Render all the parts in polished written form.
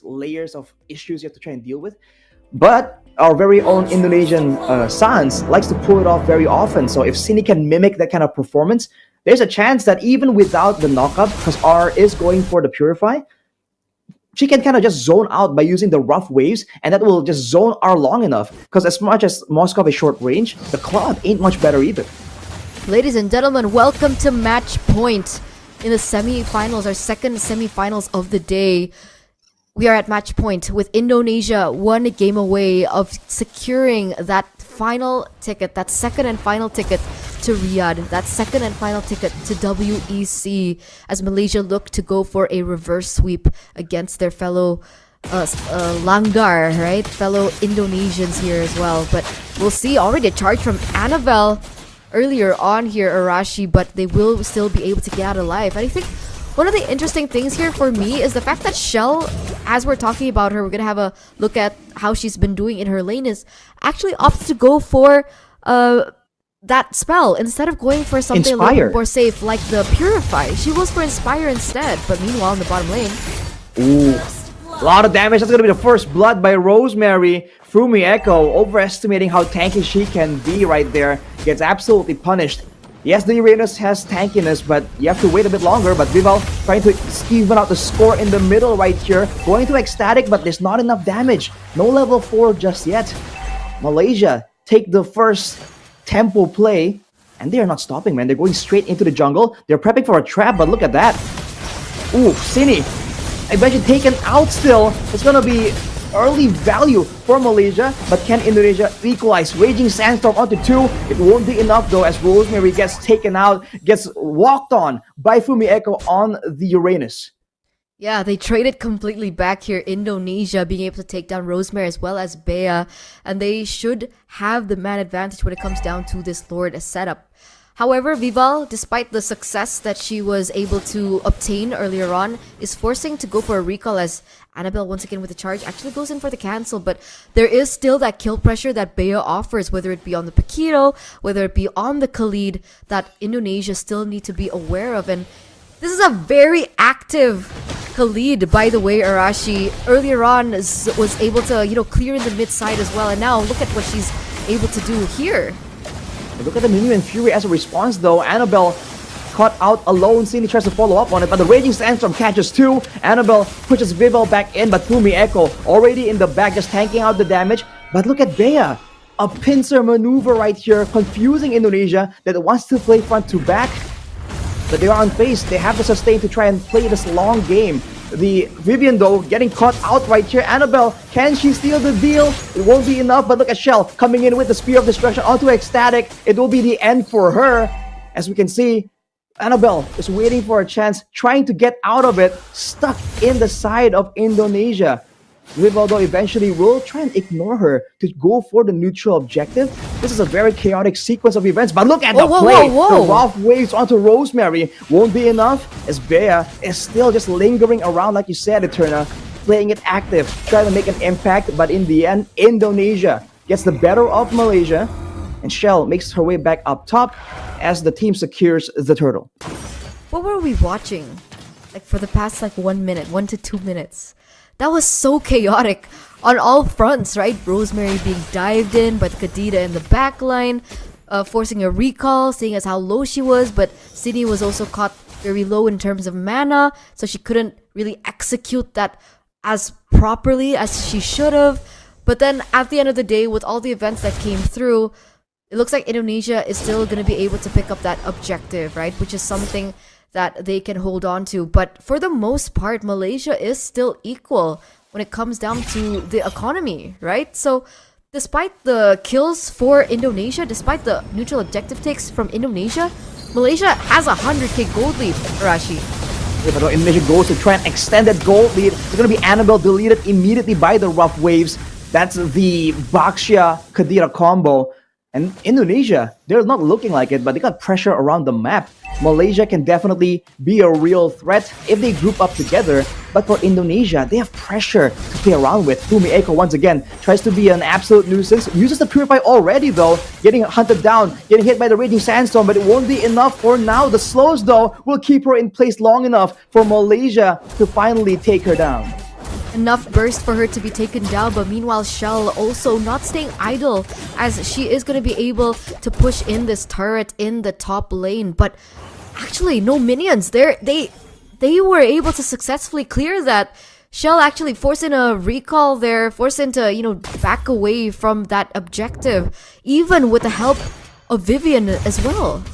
there's layers of issues you have to try and deal with. But our very own Indonesian Sans likes to pull it off very often. So if Sini can mimic that kind of performance, there's a chance that even without the knockup, because R is going for the Purify, she can kind of just zone out by using the rough waves, and that will just zone R long enough. Because as much as Moskov is short range, the Cloud ain't much better either. Ladies and gentlemen, welcome to Match Point in the semi-finals, our second semi-finals of the day. We are at Match Point with Indonesia one game away of securing that final ticket, that second and final ticket to Riyadh, that second and final ticket to WEC, as Malaysia look to go for a reverse sweep against their fellow Langgar, right? Fellow Indonesians here as well. But we'll see, already a charge from Annabelle earlier on here, Arashi, but they will still be able to get out alive. And I think one of the interesting things here for me is the fact that Shell, as we're talking about her, we're going to have a look at how she's been doing in her lane, is actually opts to go for that spell instead of going for something Inspire. a little more safe like the Purify. She goes for Inspire instead, but meanwhile in the bottom lane, Ooh, a lot of damage. That's going to be the first blood by Rosemary. Fumi Echo, overestimating how tanky she can be right there, gets absolutely punished. Yes, the Uranus has tankiness, but you have to wait a bit longer. But Vival trying to even out the score in the middle right here. Going to Ecstatic, but there's not enough damage. No level 4 just yet. Malaysia take the first tempo play, and they are not stopping, man. They're going straight into the jungle. They're prepping for a trap, but look at that. Ooh, Sini, eventually taken out still. It's going to be early value for Malaysia, but can Indonesia equalize? Raging Sandstorm onto 2. It won't be enough though, as Rosemary gets taken out, gets walked on by Fumi Echo on the Uranus. yeah, they traded completely back here. Indonesia being able to take down Rosemary as well as Bea, and they should have the man advantage when it comes down to this Lord setup. However, Vival, despite the success that she was able to obtain earlier on, is forcing to go for a recall, as Annabelle, once again with the charge, actually goes in for the cancel. But there is still that kill pressure that Bea offers, whether it be on the Paquito, whether it be on the Khalid, that Indonesia still need to be aware of. And this is a very active Khalid, by the way. Arashi earlier on was able to, clear in the mid side as well. And now look at what she's able to do here. Look at the Minu and Fury as a response though. Annabelle caught out alone. Cindy tries to follow up on it, but the Raging Sandstorm catches 2. Annabelle pushes Vival back in, but Fumi Echo already in the back, just tanking out the damage. But look at Bea. A pincer maneuver right here, confusing Indonesia that wants to play front to back. But they are unfazed. They have the sustain to try and play this long game. The Vivian though getting caught out right here. Annabelle, can she steal the deal? It won't be enough, but look at Shell coming in with the Spear of Destruction onto Ecstatic. It will be the end for her. As we can see, Annabelle is waiting for a chance, trying to get out of it, stuck in the side of Indonesia. Vivaldo eventually will try and ignore her to go for the neutral objective. This is a very chaotic sequence of events, but look at the play! The rough waves onto Rosemary won't be enough, as Bea is still just lingering around, like you said, Eterna, playing it active, trying to make an impact, but in the end, Indonesia gets the better of Malaysia, and Shell makes her way back up top as the team secures the turtle. What were we watching? Like for the past 1 minute, 1 to 2 minutes. That was so chaotic on all fronts, right? Rosemary being dived in, but Kadida in the back line, forcing a recall, seeing as how low she was, but Sydney was also caught very low in terms of mana, so she couldn't really execute that as properly as she should have. But then at the end of the day, with all the events that came through, it looks like Indonesia is still going to be able to pick up that objective, right? Which is something that they can hold on to. But for the most part, Malaysia is still equal when it comes down to the economy, right? So despite the kills for Indonesia, despite the neutral objective takes from Indonesia, Malaysia has a 100k gold lead, Arashi. Yeah, but Indonesia goes to try and extend that gold lead. It's going to be Annabelle deleted immediately by the rough waves. That's the Baxia Kadira combo. And Indonesia, they're not looking like it, but they got pressure around the map. Malaysia can definitely be a real threat if they group up together. But for Indonesia, they have pressure to play around with. Fumi Echo once again tries to be an absolute nuisance. Uses the Purify already though, getting hunted down, getting hit by the Raging Sandstorm, but it won't be enough for now. The slows though will keep her in place long enough for Malaysia to finally take her down. enough burst for her to be taken down, but meanwhile Shell also not staying idle, as she is going to be able to push in this turret in the top lane. But actually no minions there. They were able to successfully clear that. Shell actually forced in a recall there, forced into, back away from that objective, even with the help of Vivian as well.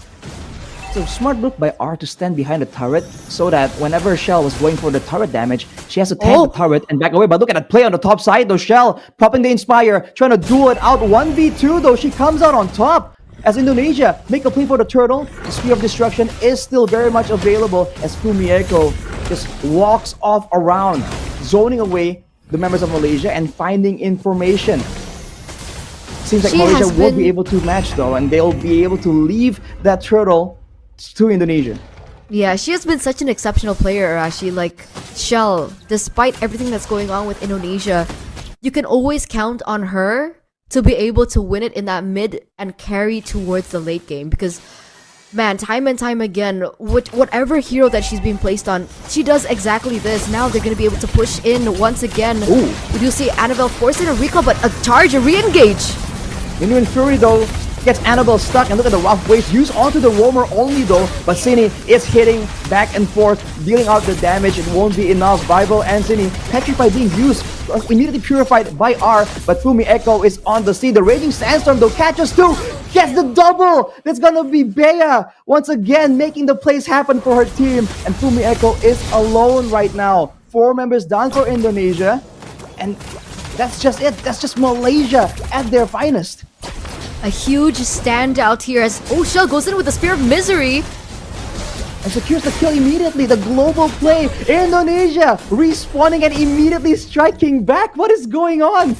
So smart move by R to stand behind the turret so that whenever Shell was going for the turret damage, she has to tank the turret and back away. But look at that play on the top side though. Shell popping the Inspire, trying to do it out 1v2 though. She comes out on top. As Indonesia make a play for the turtle, the Spear of Destruction is still very much available as Fumieko just walks off around, zoning away the members of Malaysia and finding information. Seems like Malaysia won't be able to match though, and they'll be able to leave that turtle to Indonesia. Yeah, she has been such an exceptional player, Arashi. Like, Shell, despite everything that's going on with Indonesia, you can always count on her to be able to win it in that mid and carry towards the late game. Because, man, time and time again, whatever hero that she's being placed on, she does exactly this. Now they're going to be able to push in once again. Ooh. We do see Annabelle forcing a recall, but a charge, a re-engage. Minion Fury though gets Annabelle stuck, and look at the rough waves used onto the roamer only though, but Cine is hitting back and forth, dealing out the damage. It won't be enough. Bible and Cine Petrify being used, immediately purified by R, but Fumieko is on the scene. The Raging Sandstorm though catches two, gets the double. That's gonna be Bea once again making the plays happen for her team, and Fumieko is alone right now. 4 members down for Indonesia, and that's just it. That's just Malaysia at their finest. A huge standout here as Shell goes in with the Spear of Misery. And secures the kill immediately. The global play. Indonesia respawning and immediately striking back. What is going on?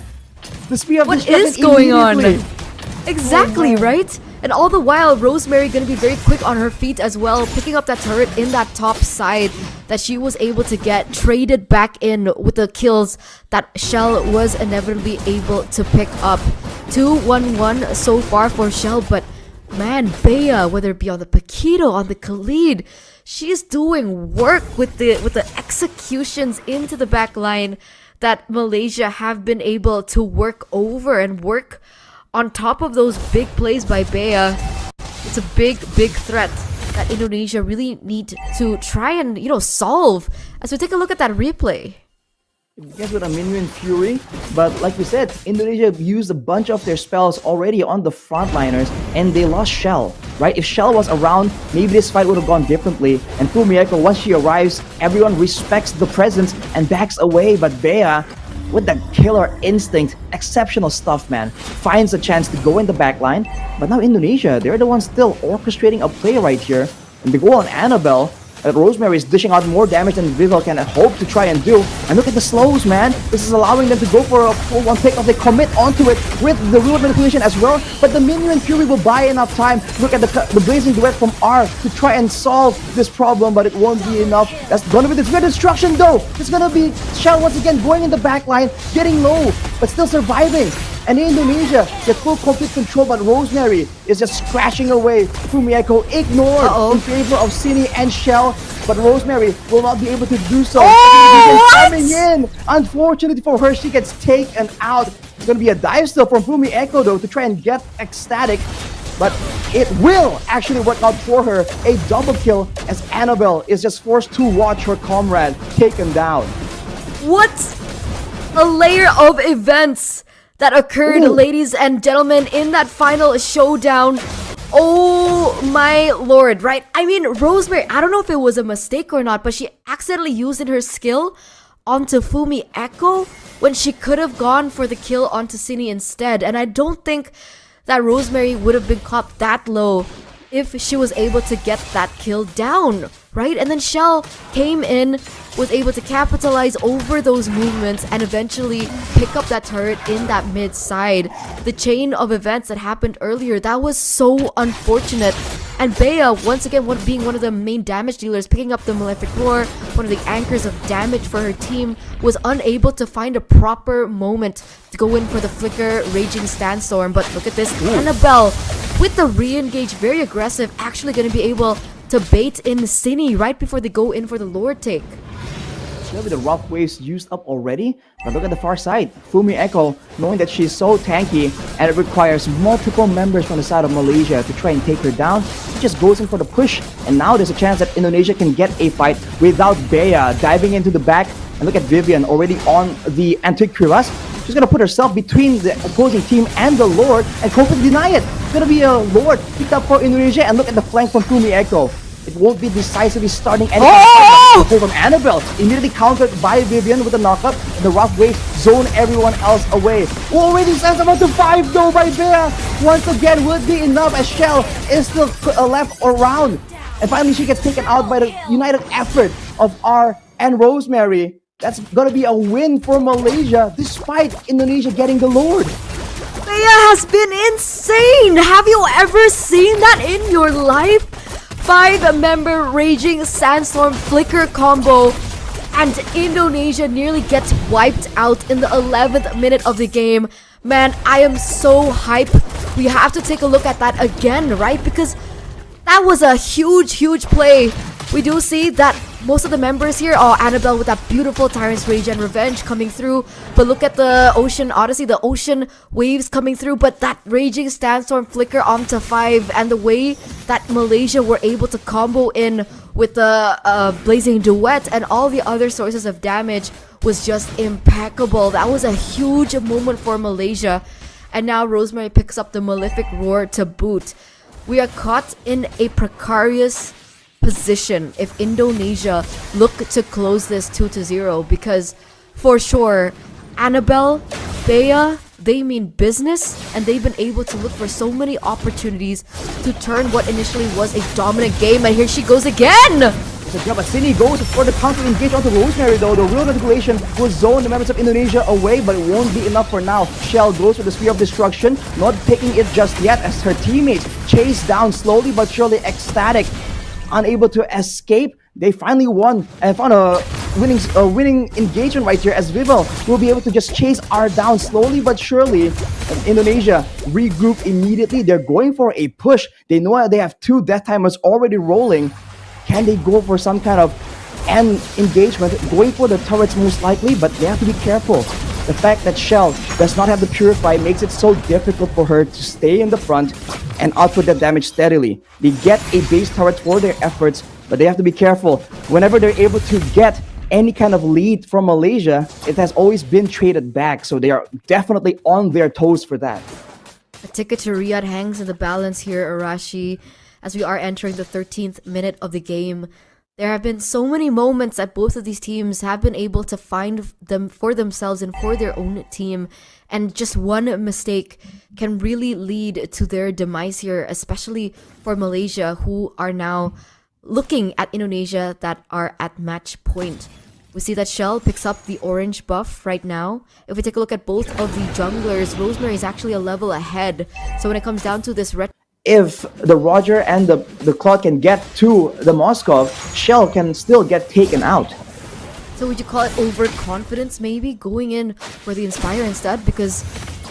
The Spear of Destruction. What is going on? Exactly, right? And all the while, Rosemary gonna be very quick on her feet as well, picking up that turret in that top side that she was able to get traded back in with the kills that Shell was inevitably able to pick up. 2-1-1 so far for Shell, but man, Bea, whether it be on the Paquito, on the Khalid, she's doing work with the executions into the back line that Malaysia have been able to work over and work on top of those big plays by Bea. It's a big threat that Indonesia really need to try and, solve as we take a look at that replay. Yes, with a Minion Fury, but like we said, Indonesia used a bunch of their spells already on the frontliners, and they lost Shell, right? If Shell was around, maybe this fight would have gone differently. And Fumieko, once she arrives, everyone respects the presence and backs away, but Bea, with that killer instinct, exceptional stuff, man, finds a chance to go in the backline. But now Indonesia, they're the ones still orchestrating a play right here, and they go on Annabelle. Rosemary is dishing out more damage than Vival can hope to try and do. And look at the slows, man. This is allowing them to go for a full one takeoff. They commit onto it with the real manipulation as well. But the Minion Fury will buy enough time. Look at the Blazing Duet from R to try and solve this problem, but it won't be enough. That's gonna be the Sphere Destruction though. It's gonna be Shell once again going in the back line, getting low, but still surviving. And Indonesia get full complete control, but Rosemary is just crashing away. Fumieko ignored in favor of Cine and Shell, but Rosemary will not be able to do so. Coming in. Unfortunately for her, she gets taken out. It's going to be a dive still from Fumieko though to try and get ecstatic, but it will actually work out for her. A double kill as Annabelle is just forced to watch her comrade taken down. What a layer of events that occurred, ladies and gentlemen, in that final showdown. Oh my lord, right? I mean, Rosemary, I don't know if it was a mistake or not, but she accidentally used her skill onto Fumieko when she could have gone for the kill onto Cine instead. And I don't think that Rosemary would have been caught that low if she was able to get that kill down, right? And then Shell came in, was able to capitalize over those movements and eventually pick up that turret in that mid side. The chain of events that happened earlier, that was so unfortunate. And Bea, once again, being one of the main damage dealers, picking up the Malefic Roar, one of the anchors of damage for her team, was unable to find a proper moment to go in for the Flicker Raging Sandstorm. But look at this, Annabelle with the re-engage, very aggressive, actually going to be able to bait in Cine right before they go in for the Lord take. Maybe the rough waves used up already, but look at the far side. Fumi Echo, knowing that she's so tanky and it requires multiple members from the side of Malaysia to try and take her down, she just goes in for the push, and now there's a chance that Indonesia can get a fight without Bea diving into the back. And look at Vivian already on the Antiquitas. She's gonna put herself between the opposing team and the Lord and completely deny it. It's gonna be a Lord picked up for Indonesia, and look at the flank from Fumi Echo. It won't be decisively starting any from Annabelle. Immediately countered by Vivian with a knockup, and the rough wave zone everyone else away. Already sends about to 5 though by Bea. Once again, will it be enough as Shell is still left around? And finally, she gets taken out by the united effort of R and Rosemary. That's gonna be a win for Malaysia, despite Indonesia getting the Lord. Bea has been insane! Have you ever seen that in your life? 5-member Raging Sandstorm Flicker combo, and Indonesia nearly gets wiped out in the 11th minute of the game. Man, I am so hyped. We have to take a look at that again, right? Because that was a huge play. We do see that most of the members here are Annabelle with that beautiful Tyrant's Rage and Revenge coming through. But look at the Ocean Odyssey, the Ocean Waves coming through. But that Raging Sandstorm Flicker onto 5, and the way that Malaysia were able to combo in with the Blazing Duet and all the other sources of damage was just impeccable. That was a huge moment for Malaysia. And now Rosemary picks up the Malefic Roar to boot. We are caught in a precarious position if Indonesia look to close this 2-0, because for sure Annabelle, Bea, they mean business, and they've been able to look for so many opportunities to turn what initially was a dominant game. And here she goes again. But Sydney goes for the counter engage onto Rosemary though. The real manipulation will zone the members of Indonesia away, but it won't be enough for now. Shell goes for the Sphere of Destruction, not taking it just yet as her teammates chase down slowly but surely. Ecstatic, unable to escape. They finally won and found a winning engagement right here, as Vivo will be able to just chase R down slowly but surely. And Indonesia regroup immediately. They're going for a push. They know they have 2 death timers already rolling. Can they go for some kind of end engagement? Going for the turrets most likely, but they have to be careful. The fact that Shell does not have the Purify makes it so difficult for her to stay in the front and output that damage steadily. They get a base turret for their efforts, but they have to be careful. Whenever they're able to get any kind of lead from Malaysia, it has always been traded back, so they are definitely on their toes for that. A ticket to Riyadh hangs in the balance here, Arashi, as we are entering the 13th minute of the game. There have been so many moments that both of these teams have been able to find them for themselves and for their own team, and just one mistake can really lead to their demise here, especially for Malaysia, who are now looking at Indonesia that are at match point. We see that Shell picks up the orange buff right now. If we take a look at both of the junglers, Rosemary is actually a level ahead. So when it comes down to this if the Roger and the Claude can get to the Moskov, Shell can still get taken out. So would you call it overconfidence maybe, going in for the Inspire instead? Because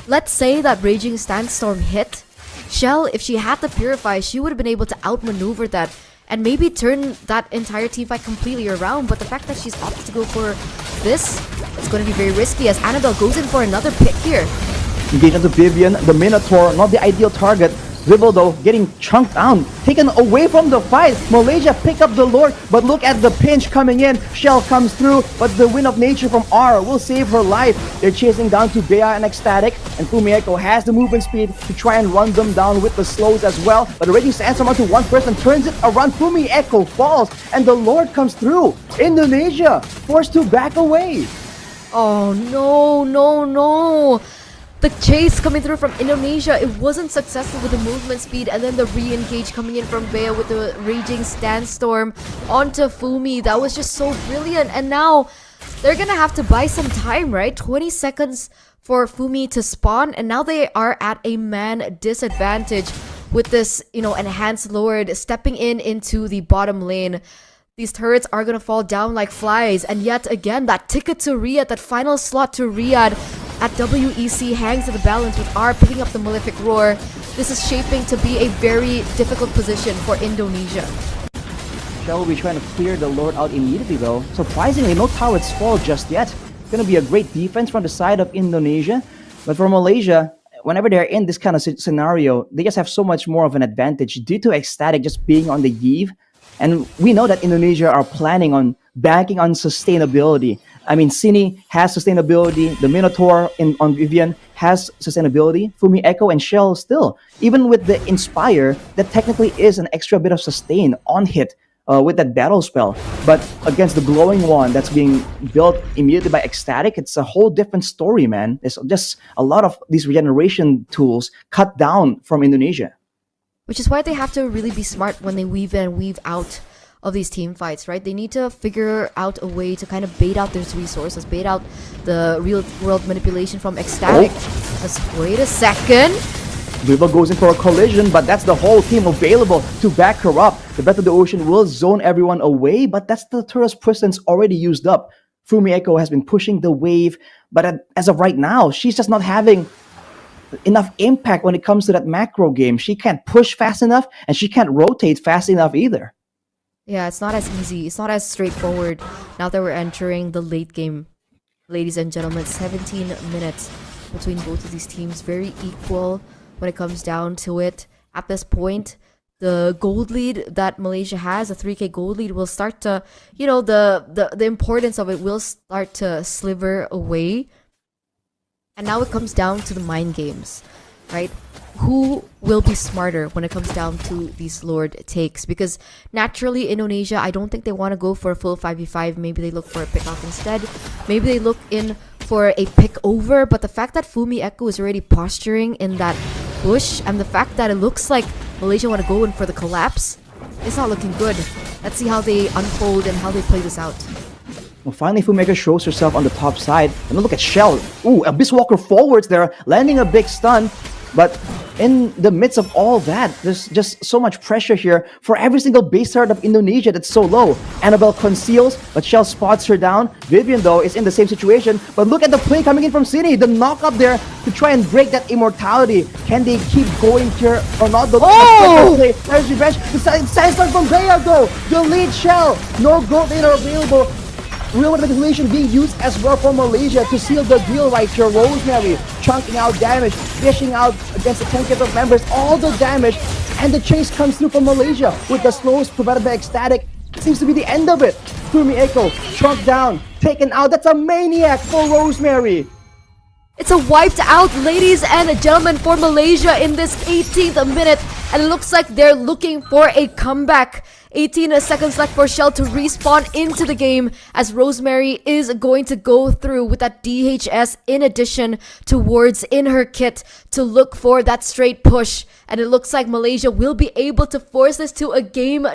let's say that Raging Sandstorm hit, Shell, if she had the Purify, she would have been able to outmaneuver that and maybe turn that entire team fight completely around. But the fact that she's opted to go for this, it's going to be very risky, as Annabelle goes in for another pick here. Engage onto Vivian, the Minotaur, not the ideal target. Vivo though getting chunked down, taken away from the fight. Malaysia pick up the Lord, but look at the pinch coming in. Shell comes through, but the Wind of Nature from R will save her life. They're chasing down to Bea and Ecstatic, and Fumi Echo has the movement speed to try and run them down with the slows as well. But the Raging Sandstorm onto one person turns it around. Fumi Echo falls, and the Lord comes through. Indonesia forced to back away. Oh no. The chase coming through from Indonesia, it wasn't successful with the movement speed, and then the re-engage coming in from Bea with the Raging Sandstorm onto Fumi. That was just so brilliant. And now they're gonna have to buy some time, right? 20 seconds for Fumi to spawn, and now they are at a man disadvantage with this, enhanced Lord stepping into the bottom lane. These turrets are gonna fall down like flies, and yet again, that ticket to Riyadh, that final slot to Riyadh at WEC hangs in the balance, with R picking up the Malefic Roar. This is shaping to be a very difficult position for Indonesia. Shell will be trying to clear the Lord out immediately though. Surprisingly, no towers fall just yet. Gonna be a great defense from the side of Indonesia. But for Malaysia, whenever they're in this kind of scenario, they just have so much more of an advantage due to Ecstatic just being on the Iesf. And we know that Indonesia are planning on banking on sustainability. I mean, Cine has sustainability. The Minotaur on Vivian has sustainability. Fumi Echo and Shell still. Even with the Inspire, that technically is an extra bit of sustain on hit with that battle spell. But against the Glowing One that's being built immediately by Ecstatic, it's a whole different story, man. There's just a lot of these regeneration tools cut down from Indonesia. Which is why they have to really be smart when they weave in and weave out of these team fights, right? They need to figure out a way to kind of bait out those resources, bait out the real world manipulation from Ecstatic. Just wait a second. Viva goes in for a collision, but that's the whole team available to back her up. The Breath of the Ocean will zone everyone away, but that's the Turret's presence already used up. Fumi Echo has been pushing the wave, but as of right now, she's just not having enough impact when it comes to that macro game. She can't push fast enough, and she can't rotate fast enough either. Yeah, it's not as easy. It's not as straightforward now that we're entering the late game. Ladies and gentlemen, 17 minutes between both of these teams. Very equal when it comes down to it. At this point, the gold lead that Malaysia has, a 3k gold lead, will start to, you know, the importance of it will start to sliver away. And now it comes down to the mind games, right? Who will be smarter when it comes down to these Lord takes? Because naturally, Indonesia, I don't think they want to go for a full 5v5. Maybe they look for a pick off instead. Maybe they look in for a pick over. But the fact that Fumi Echo is already posturing in that bush, and the fact that it looks like Malaysia want to go in for the collapse, it's not looking good. Let's see how they unfold and how they play this out. Well, finally, Fumi Echo shows herself on the top side. And look at Shell. Ooh, Abyss Walker forwards there, landing a big stun. But in the midst of all that, there's just so much pressure here for every single base card of Indonesia that's so low. Annabelle conceals, but Shell spots her down. Vivian, though, is in the same situation. But look at the play coming in from Cine. The knock up there to try and break that immortality. Can they keep going here or not? Oh! There's revenge. The Sandstorm from Bea, though. The lead Shell. No gold laner available. Real manipulation being used as well for Malaysia to seal the deal right here. Rosemary chunking out damage, dishing out against the 10k of members, all the damage, and the chase comes through from Malaysia with the slows provided by Ecstatic. Seems to be the end of it. Fumi Echo chunked down, taken out. That's a maniac for Rosemary. It's a wiped out, ladies and gentlemen, for Malaysia in this 18th minute. And it looks like they're looking for a comeback. 18 seconds left for Shell to respawn into the game as Rosemary is going to go through with that DHS in addition to wards in her kit to look for that straight push. And it looks like Malaysia will be able to force this to a game